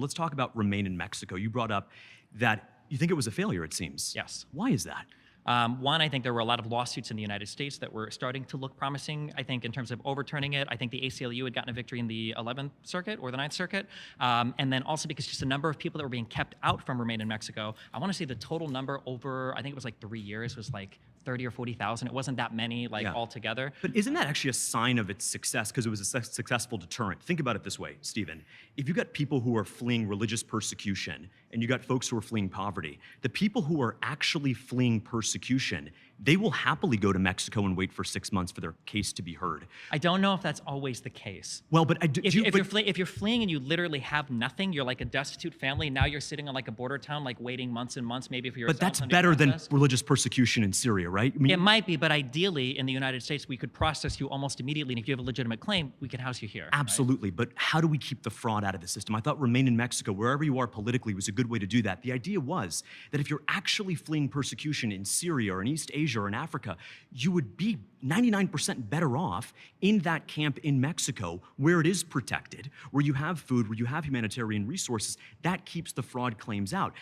Let's talk about Remain in Mexico. You brought up that you think it was a failure, it seems. Yes. Why is that? One, I think there were a lot of lawsuits in the United States that were starting to look promising. I think in terms of overturning it, I think the ACLU had gotten a victory in the 11th Circuit or the 9th Circuit. And then also because just the number of people that were being kept out from Remain in Mexico, I want to say the total number over, I think it was like 3 years, was like 30 or 40,000. It wasn't that many altogether. But isn't that actually a sign of its success because it was a successful deterrent? Think about it this way, Stephen. If you got people who are fleeing religious persecution and you got folks who are fleeing poverty, the people who are actually fleeing persecution, they will happily go to Mexico and wait for 6 months for their case to be heard. I don't know if that's always the case. Well, but if you're fleeing and you literally have nothing, you're like a destitute family. Now you're sitting on like a border town, like waiting months and months, maybe for your. But that's better than religious persecution in Syria, right? I mean, it might be, but ideally in the United States, we could process you almost immediately. And if you have a legitimate claim, we can house you here. Absolutely. Right? But how do we keep the fraud out of the system? I thought Remain in Mexico, wherever you are politically, was a good way to do that. The idea was that if you're actually fleeing persecution in Syria or in East Asia or in Africa, you would be 99% better off in that camp in Mexico where it is protected, where you have food, where you have humanitarian resources. That keeps the fraud claims out.